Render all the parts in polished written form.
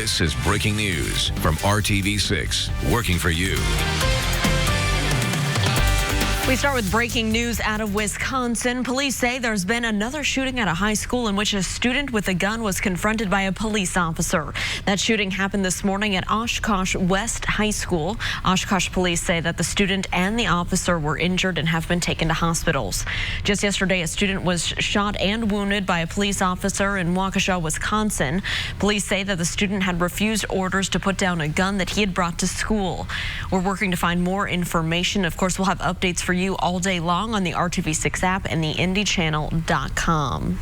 This is breaking news from RTV6, working for you. We start with breaking news out of Wisconsin. Police say there's been another shooting at a high school in which a student with a gun was confronted by a police officer. That shooting happened this morning at Oshkosh West High School. Oshkosh police say that the student and the officer were injured and have been taken to hospitals. Just yesterday, a student was shot and wounded by a police officer in Waukesha, Wisconsin. Police say that the student had refused orders to put down a gun that he had brought to school. We're working to find more information. Of course, we'll have updates for you all day long on the RTV6 app and the IndyChannel.com.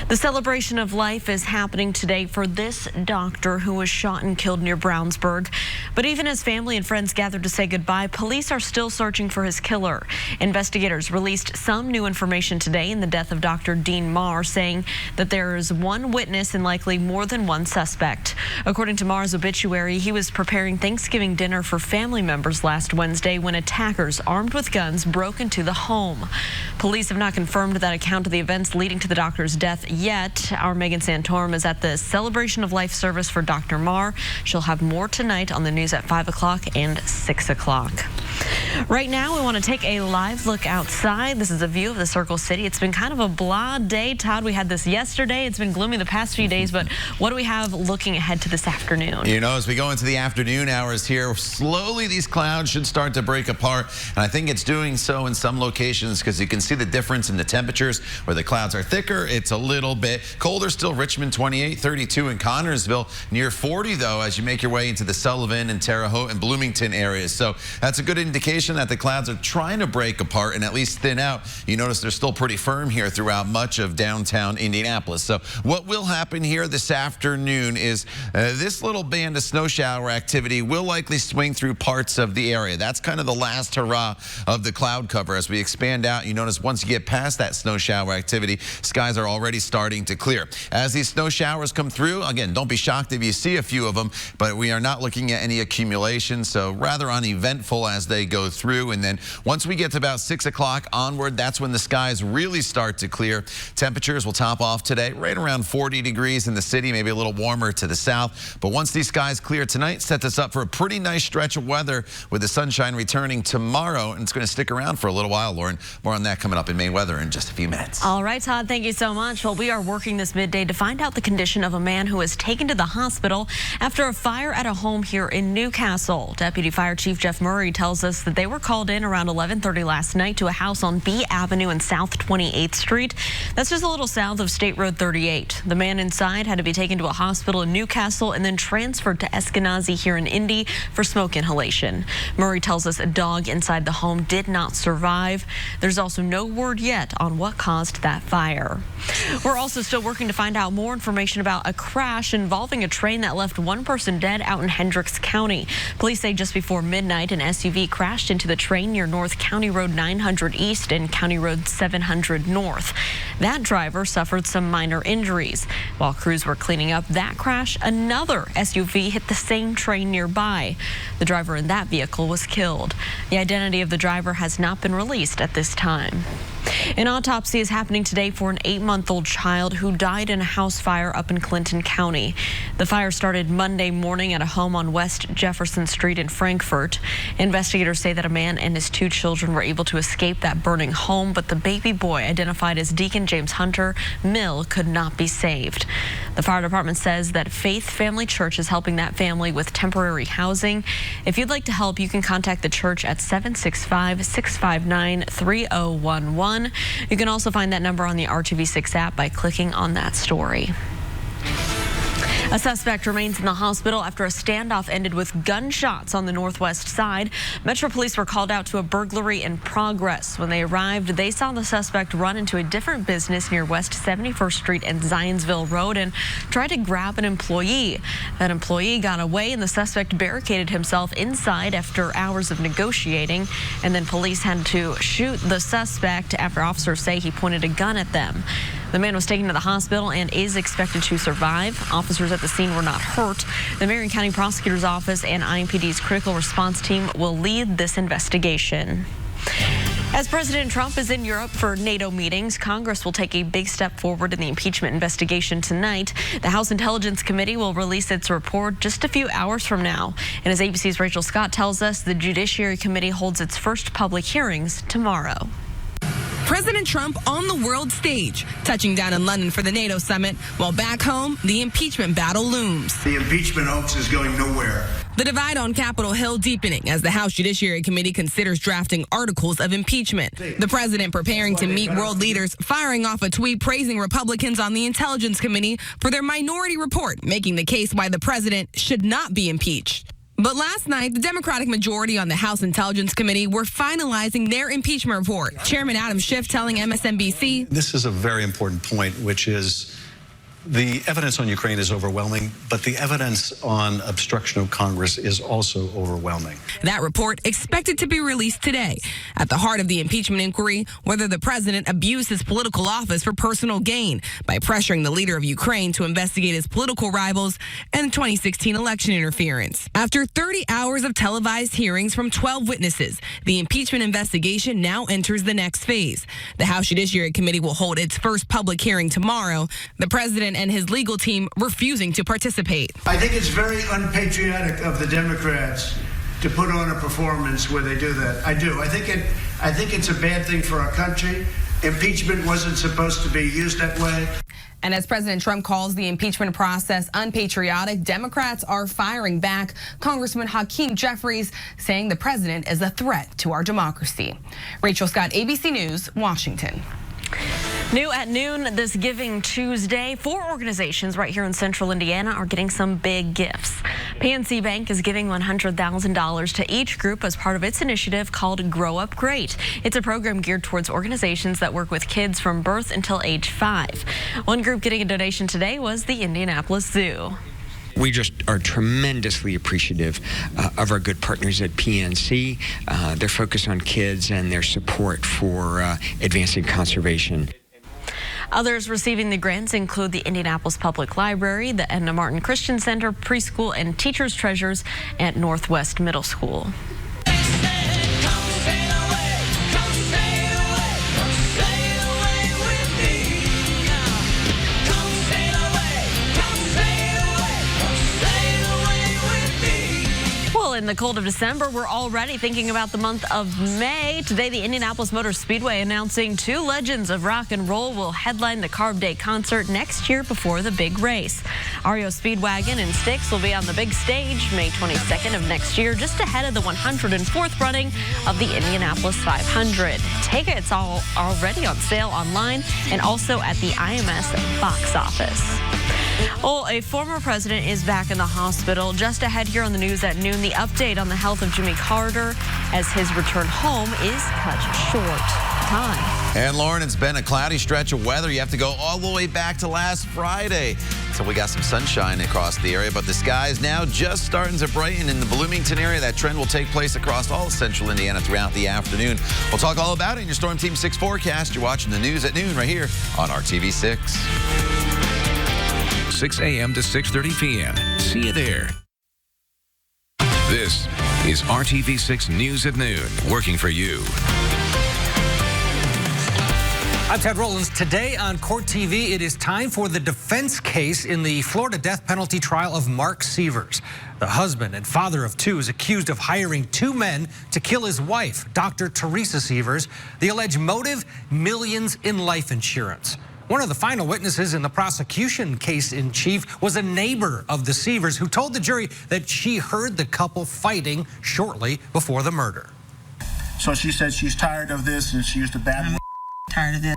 The celebration of life is happening today for this doctor who was shot and killed near Brownsburg. But even as family and friends gathered to say goodbye, police are still searching for his killer. Investigators released some new information today in the death of Dr. Dean Marr, saying that there is one witness and likely more than one suspect. According to Marr's obituary, he was preparing Thanksgiving dinner for family members last Wednesday when attackers armed with guns broke into the home. Police have not confirmed that account of the events leading to the doctor's death yet. Our Megan Santorum is at the celebration of life service for Dr. Marr. She'll have more tonight on the news at 5 o'clock and 6 o'clock. Right now, we want to take a live look outside. This is a view of the Circle City. It's been kind of a blah day. Todd, we had this yesterday. It's been gloomy the past few days, but what do we have looking ahead to this afternoon? You know, as we go into the afternoon hours here, slowly these clouds should start to break apart. And I think it's doing so in some locations because you can see the difference in the temperatures. Where the clouds are thicker, it's a little bit colder still. Richmond 28, 32 in Connorsville, near 40 though as you make your way into the Sullivan and Terre Haute and Bloomington areas. So that's a good indication that the clouds are trying to break apart and at least thin out. You notice they're still pretty firm here throughout much of downtown Indianapolis. So what will happen here this afternoon is this little band of snow shower activity will likely swing through parts of the area. That's kind of the last hurrah of the cloud cover. As we expand out, you notice once you get past that snow shower activity, skies are already starting to clear. As these snow showers come through, again, don't be shocked if you see a few of them, but we are not looking at any accumulation, so rather uneventful as they go through. And then once we get to about 6 o'clock onward, that's when the skies really start to clear. Temperatures will top off today right around 40 degrees in the city, maybe a little warmer to the south. But once these skies clear tonight, set us up for a pretty nice stretch of weather with the sunshine returning tomorrow, and it's going to stick around for a little while, Lauren. More on that coming up in Maine weather in just a few minutes. All right, Todd, thank you so much. Well, we are working this midday to find out the condition of a man who was taken to the hospital after a fire at a home here in Newcastle. Deputy Fire Chief Jeff Murray tells us that they were called in around 11:30 last night to a house on B Avenue and South 28th Street. That's just a little south of State Road 38. The man inside had to be taken to a hospital in Newcastle and then transferred to Eskenazi here in Indy for smoke inhalation. Murray tells us a dog inside the home did not survive. There's also no word yet on what caused that fire. We're also still working to find out more information about a crash involving a train that left one person dead out in Hendricks County. Police say just before midnight, an SUV crashed into the train near North County Road 900 East and County Road 700 North. That driver suffered some minor injuries. While crews were cleaning up that crash, another SUV hit the same train nearby. The driver in that vehicle was killed. The identity of the driver has not been released at this time. An autopsy is happening today for an 8-month-old child who died in a house fire up in Clinton County. The fire started Monday morning at a home on West Jefferson Street in Frankfort. Investigators say that a man and his 2 children were able to escape that burning home, but the baby boy, identified as Deacon James Hunter Mill, could not be saved. The fire department says that Faith Family Church is helping that family with temporary housing. If you'd like to help, you can contact the church at 765-659-3011. You can also find that number on the RTV6 app by clicking on that story. A suspect remains in the hospital after a standoff ended with gunshots on the northwest side. Metro Police were called out to a burglary in progress. When they arrived, they saw the suspect run into a different business near West 71st Street and Zionsville Road and tried to grab an employee. That employee got away and the suspect barricaded himself inside after hours of negotiating. And then police had to shoot the suspect after officers say he pointed a gun at them. The man was taken to the hospital and is expected to survive. Officers at the scene were not hurt. The Marion County Prosecutor's Office and IMPD's critical response team will lead this investigation. As President Trump is in Europe for NATO meetings, Congress will take a big step forward in the impeachment investigation tonight. The House Intelligence Committee will release its report just a few hours from now. And as ABC's Rachel Scott tells us, the Judiciary Committee holds its first public hearings tomorrow. President Trump on the world stage, touching down in London for the NATO summit, while back home, the impeachment battle looms. The impeachment hoax is going nowhere. The divide on Capitol Hill deepening as the House Judiciary Committee considers drafting articles of impeachment. The president preparing to meet world leaders, firing off a tweet praising Republicans on the Intelligence Committee for their minority report, making the case why the president should not be impeached. But last night, the Democratic majority on the House Intelligence Committee were finalizing their impeachment report. Chairman Adam Schiff telling MSNBC, "This is a very important point, which is the evidence on Ukraine is overwhelming, but the evidence on obstruction of Congress is also overwhelming." That report expected to be released today. At the heart of the impeachment inquiry, whether the president abused his political office for personal gain by pressuring the leader of Ukraine to investigate his political rivals and 2016 election interference. After 30 hours of televised hearings from 12 witnesses, the impeachment investigation now enters the next phase. The House Judiciary Committee will hold its first public hearing tomorrow. The president and his legal team refusing to participate. I think it's very unpatriotic of the Democrats to put on a performance where they do that. I do. I think it's a bad thing for our country. Impeachment wasn't supposed to be used that way. And as President Trump calls the impeachment process unpatriotic, Democrats are firing back. Congressman Hakeem Jeffries saying the president is a threat to our democracy. Rachel Scott, ABC News, Washington. New at noon this Giving Tuesday, 4 organizations right here in central Indiana are getting some big gifts. PNC Bank is giving $100,000 to each group as part of its initiative called Grow Up Great. It's a program geared towards organizations that work with kids from birth until age 5. One group getting a donation today was the Indianapolis Zoo. We just are tremendously appreciative of our good partners at PNC, their focus on kids and their support for advancing conservation. Others receiving the grants include the Indianapolis Public Library, the Edna Martin Christian Center, preschool and teachers' treasures at Northwest Middle School. In the cold of December, we're already thinking about the month of May. Today, the Indianapolis Motor Speedway announcing 2 legends of rock and roll will headline the Carb Day concert next year before the big race. REO Speedwagon and Styx will be on the big stage May 22nd of next year, just ahead of the 104th running of the Indianapolis 500. Tickets are already on sale online and also at the IMS box office. Well, a former president is back in the hospital. Just ahead here on the news at noon, the update on the health of Jimmy Carter as his return home is cut short. Time. And Lauren, it's been a cloudy stretch of weather. You have to go all the way back to last Friday. So we got some sunshine across the area, but the sky is now just starting to brighten in the Bloomington area. That trend will take place across all of central Indiana throughout the afternoon. We'll talk all about it in your Storm Team 6 forecast. You're watching the news at noon right here on RTV6. 6 a.m. to 6:30 p.m. See you there. This is RTV6 News at Noon, working for you. I'm Ted Rollins. Today on Court TV, it is time for the defense case in the Florida death penalty trial of Mark Sievers. The husband and father of 2 is accused of hiring 2 men to kill his wife, Dr. Teresa Sievers. The alleged motive, millions in life insurance. One of the final witnesses in the prosecution case in chief was a neighbor of the Sievers who told the jury that she heard the couple fighting shortly before the murder. So she said she's tired of this and she used a bad word. Tired of this,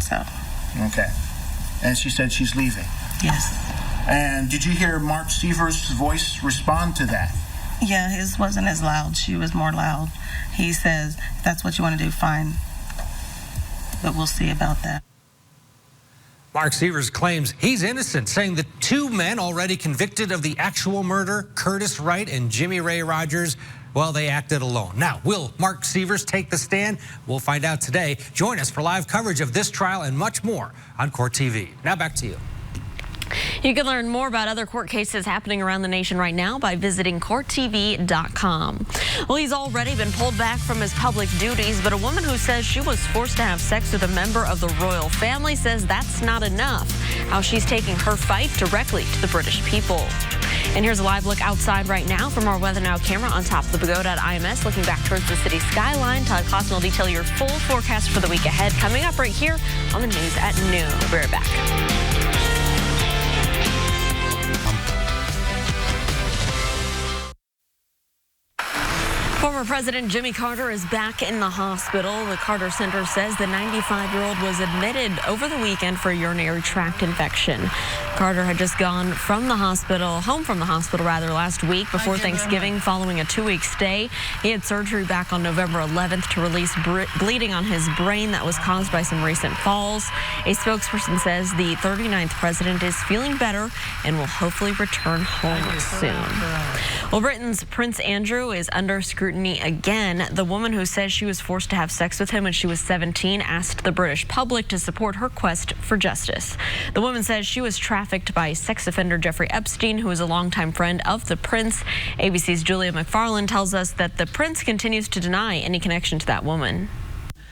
so. Okay. And she said she's leaving. Yes. And did you hear Mark Sievers' voice respond to that? Yeah, his wasn't as loud. She was more loud. He says, if that's what you want to do, fine. But we'll see about that. Mark Sievers claims he's innocent, saying the 2 men already convicted of the actual murder, Curtis Wright and Jimmy Ray Rogers, well, they acted alone. Now, will Mark Sievers take the stand? We'll find out today. Join us for live coverage of this trial and much more on Court TV. Now back to you. You can learn more about other court cases happening around the nation right now by visiting courttv.com. Well, he's already been pulled back from his public duties, but a woman who says she was forced to have sex with a member of the royal family says that's not enough. How she's taking her fight directly to the British people. And here's a live look outside right now from our Weather Now camera on top of the pagoda at IMS, looking back towards the city skyline. Todd Clausen will detail your full forecast for the week ahead, coming up right here on the news at noon. We'll be right back. Former President Jimmy Carter is back in the hospital. The Carter Center says the 95-year-old was admitted over the weekend for a urinary tract infection. Carter had just gone from the hospital, home from the hospital last week before Thanksgiving following a 2-week stay. He had surgery back on November 11th to release bleeding on his brain that was caused by some recent falls. A spokesperson says the 39th president is feeling better and will hopefully return home soon. Well, Britain's Prince Andrew is under scrutiny again. The woman who says she was forced to have sex with him when she was 17 asked the British public to support her quest for justice. The woman says she was trafficked by sex offender Jeffrey Epstein, who is a longtime friend of the prince. ABC's Julia McFarland tells us that the prince continues to deny any connection to that woman.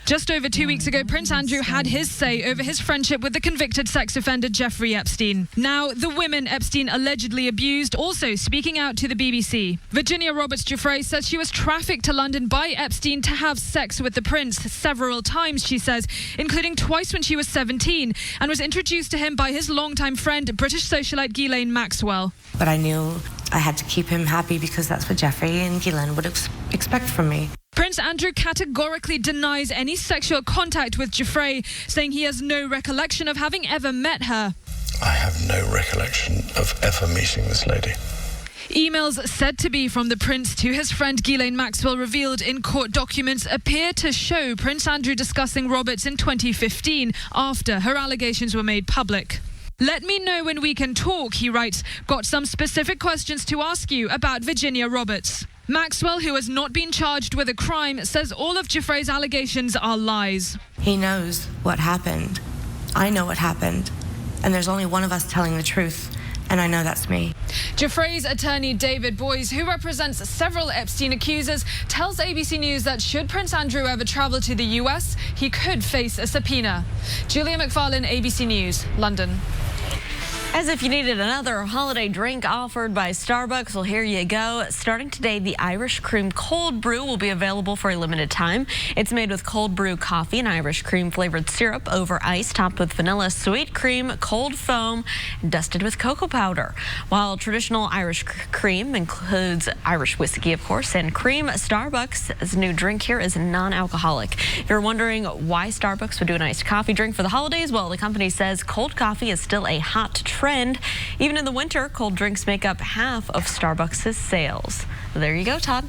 Just over 2 weeks ago, Prince Andrew had his say over his friendship with the convicted sex offender Jeffrey Epstein. Now, the women Epstein allegedly abused also speaking out to the BBC. Virginia Roberts-Giuffre says she was trafficked to London by Epstein to have sex with the prince several times, she says, including twice when she was 17, and was introduced to him by his longtime friend, British socialite Ghislaine Maxwell. But I knew I had to keep him happy because that's what Jeffrey and Ghislaine would expect from me. Prince Andrew categorically denies any sexual contact with Giuffre, saying he has no recollection of having ever met her. I have no recollection of ever meeting this lady. Emails said to be from the prince to his friend Ghislaine Maxwell revealed in court documents appear to show Prince Andrew discussing Roberts in 2015 after her allegations were made public. Let me know when we can talk, he writes. Got some specific questions to ask you about Virginia Roberts. Maxwell, who has not been charged with a crime, says all of Giuffre's allegations are lies. He knows what happened. I know what happened. And there's only one of us telling the truth. And I know that's me. Giuffre's attorney, David Boies, who represents several Epstein accusers, tells ABC News that should Prince Andrew ever travel to the US, he could face a subpoena. Julia McFarlane, ABC News, London. As if you needed another holiday drink offered by Starbucks, well, here you go. Starting today, the Irish Cream Cold Brew will be available for a limited time. It's made with cold brew coffee and Irish cream flavored syrup over ice, topped with vanilla, sweet cream, cold foam, and dusted with cocoa powder. While traditional Irish cream includes Irish whiskey, of course, and cream, Starbucks' new drink here is non-alcoholic. If you're wondering why Starbucks would do an iced coffee drink for the holidays, well, the company says cold coffee is still a hot trend. Even in the winter, cold drinks make up half of Starbucks' sales. There you go, Todd.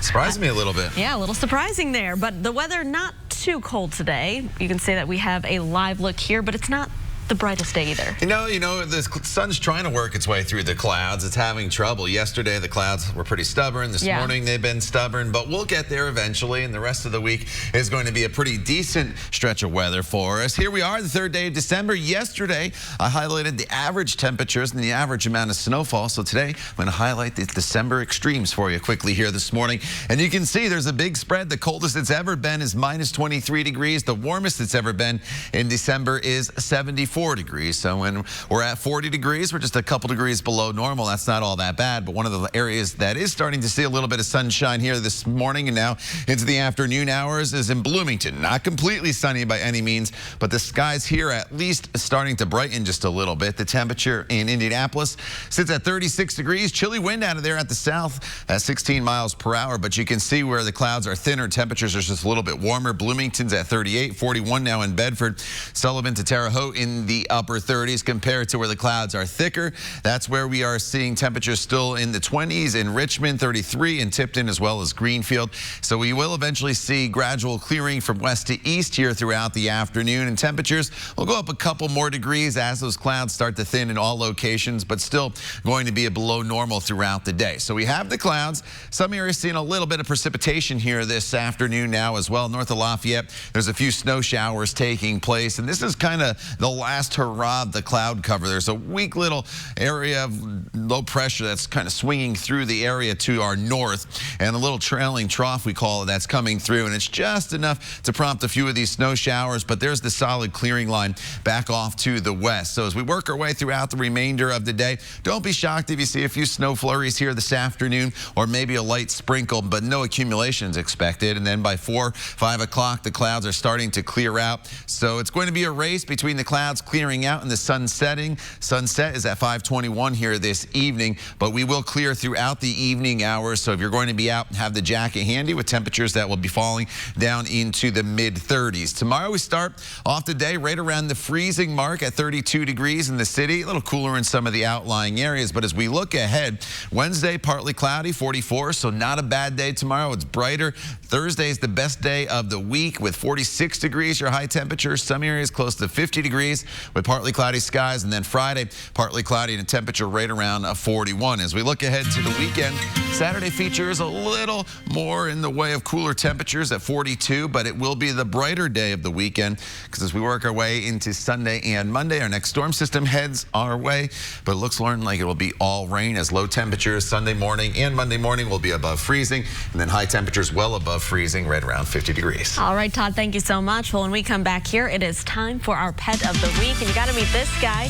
Surprised me a little bit. Yeah, a little surprising there, but the weather not too cold today. You can say that we have a live look here, but it's not the brightest day either. You know, the sun's trying to work its way through the clouds. It's having trouble. Yesterday, the clouds were pretty stubborn. This morning, they've been stubborn, but we'll get there eventually, and the rest of the week is going to be a pretty decent stretch of weather for us. Here we are, the third day of December. Yesterday, I highlighted the average temperatures and the average amount of snowfall. So today, I'm going to highlight the December extremes for you quickly here this morning. And you can see there's a big spread. The coldest it's ever been is minus 23 degrees. The warmest it's ever been in December is 74 degrees. So when we're at 40 degrees, we're just a couple degrees below normal. That's not all that bad. But one of the areas that is starting to see a little bit of sunshine here this morning and now into the afternoon hours is in Bloomington. Not completely sunny by any means, but the skies here at least starting to brighten just a little bit. The temperature in Indianapolis sits at 36 degrees. Chilly wind out of there at the south at 16 miles per hour. But you can see where the clouds are thinner. Temperatures are just a little bit warmer. Bloomington's at 38, 41 now in Bedford. Sullivan to Terre Haute in the upper 30s compared to where the clouds are thicker. That's where we are seeing temperatures still in the 20s in Richmond, 33 in Tipton as well as Greenfield. So we will eventually see gradual clearing from west to east here throughout the afternoon, and temperatures will go up a couple more degrees as those clouds start to thin in all locations, but still going to be below normal throughout the day. So we have the clouds. Some areas seeing a little bit of precipitation here this afternoon now as well. North of Lafayette, there's a few snow showers taking place, and this is kind of the last last hurrah of the cloud cover. There's a weak little area of low pressure that's kind of swinging through the area to our north, and a little trailing trough, we call it, that's coming through, and it's just enough to prompt a few of these snow showers, but there's the solid clearing line back off to the west. So as we work our way throughout the remainder of the day, don't be shocked if you see a few snow flurries here this afternoon, or maybe a light sprinkle, but no accumulations expected. And then by 4, 5 o'clock, the clouds are starting to clear out. So it's going to be a race between the clouds clearing out and the sun setting. Sunset is at 5:21 here this evening, but we will clear throughout the evening hours. So if you're going to be out, have the jacket handy, with temperatures that will be falling down into the mid-30s. Tomorrow we start off the day right around the freezing mark at 32 degrees in the city, a little cooler in some of the outlying areas. But as we look ahead, Wednesday partly cloudy, 44, so not a bad day tomorrow. It's brighter. Thursday is the best day of the week with 46 degrees, your high temperature. Some areas close to 50 degrees with partly cloudy skies. And then Friday, partly cloudy and a temperature right around 41. As we look ahead to the weekend, Saturday features a little more in the way of cooler temperatures at 42, but it will be the brighter day of the weekend, because as we work our way into Sunday and Monday, our next storm system heads our way, but it looks like it will be all rain, as low temperatures Sunday morning and Monday morning will be above freezing, and then high temperatures well above freezing, right around 50 degrees. All right, Todd, thank you so much. Well, when we come back here, it is time for our pet of the week, and you got to meet this guy,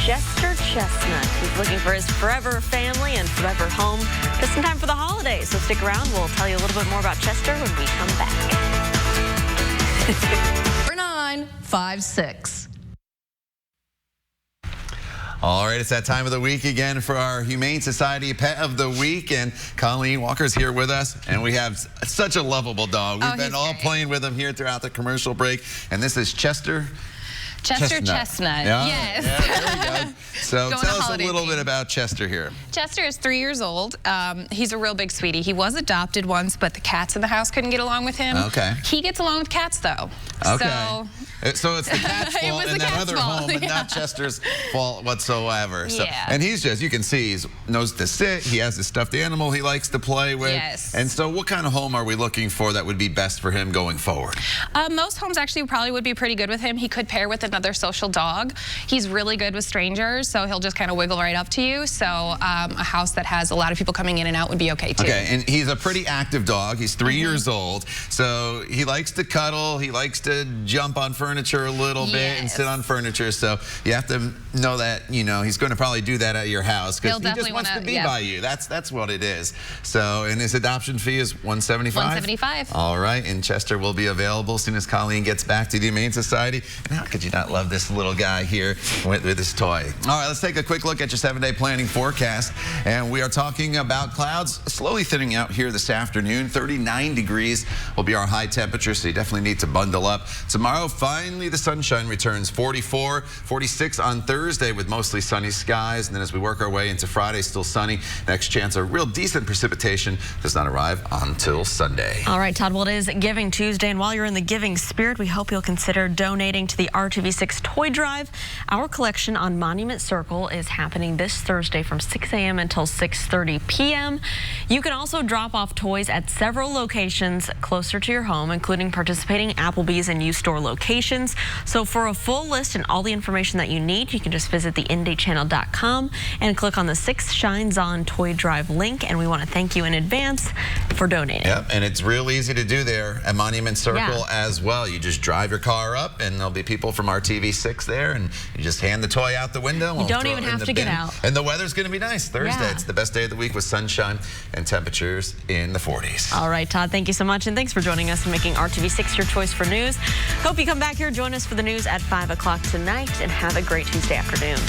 Chester Chestnut. He's looking for his forever family and forever home just in time for the holidays. So stick around. We'll tell you a little bit more about Chester when we come back. 4956. All right, it's that time of the week again for our Humane Society Pet of the Week, and Colleen Walker's here with us, and we have such a lovable dog. We've been all playing with him here throughout the commercial break, and this is Chester Chestnut. Yeah? Yes. Yeah, there we go. So tell us a little bit about Chester here. Chester is 3 years old. He's a real big sweetie. He was adopted once, but the cats in the house couldn't get along with him. Okay. He gets along with cats, though. Okay. So it's the cat's fault in that other home, and not Chester's fault whatsoever. So, yeah. And he's just, you can see, he knows to sit. He has a stuffed animal he likes to play with. Yes. And so what kind of home are we looking for that would be best for him going forward? Most homes actually probably would be pretty good with him. He could pair with another social dog. He's really good with strangers, so he'll just kind of wiggle right up to you. So a house that has a lot of people coming in and out would be okay, too. Okay, and he's a pretty active dog. He's 3 years old, so he likes to cuddle. He likes to jump on furniture a little bit and sit on furniture. So you have to know that, you know, he's going to probably do that at your house because he just wants to be by you. That's what it is. So, and his adoption fee is $175. $175. All right, and Chester will be available as soon as Colleen gets back to the Humane Society. And how could you not love this little guy here with this toy? All right, let's take a quick look at your 7-day planning forecast. And we are talking about clouds slowly thinning out here this afternoon. 39 degrees will be our high temperature, so you definitely need to bundle up. Tomorrow, finally, the sunshine returns. 44, 46 on Thursday with mostly sunny skies. And then as we work our way into Friday, still sunny. Next chance of real decent precipitation does not arrive until Sunday. All right, Todd, well, it is Giving Tuesday, and while you're in the giving spirit, we hope you'll consider donating to the RTV6 Toy Drive. Our collection on Monument Circle is happening this Thursday from 6 a.m. until 6:30 p.m. You can also drop off toys at several locations closer to your home, including participating Applebee's and U-Store locations. So for a full list and all the information that you need, you can just visit theindychannel.com and click on the 6 Shines On Toy Drive link. And we want to thank you in advance for donating. Yep, and it's real easy to do there at Monument Circle as well. You just drive your car up, and there'll be people from RTV6 there, and you just hand the toy out the window. You don't even have to get out. And the weather's going to be nice Thursday. It's the best day of the week with sunshine and temperatures in the 40s. All right, Todd, thank you so much, and thanks for joining us and making RTV6 your choice for news. Hope you come back here, join us for the news at 5 o'clock tonight, and have a great Tuesday afternoon.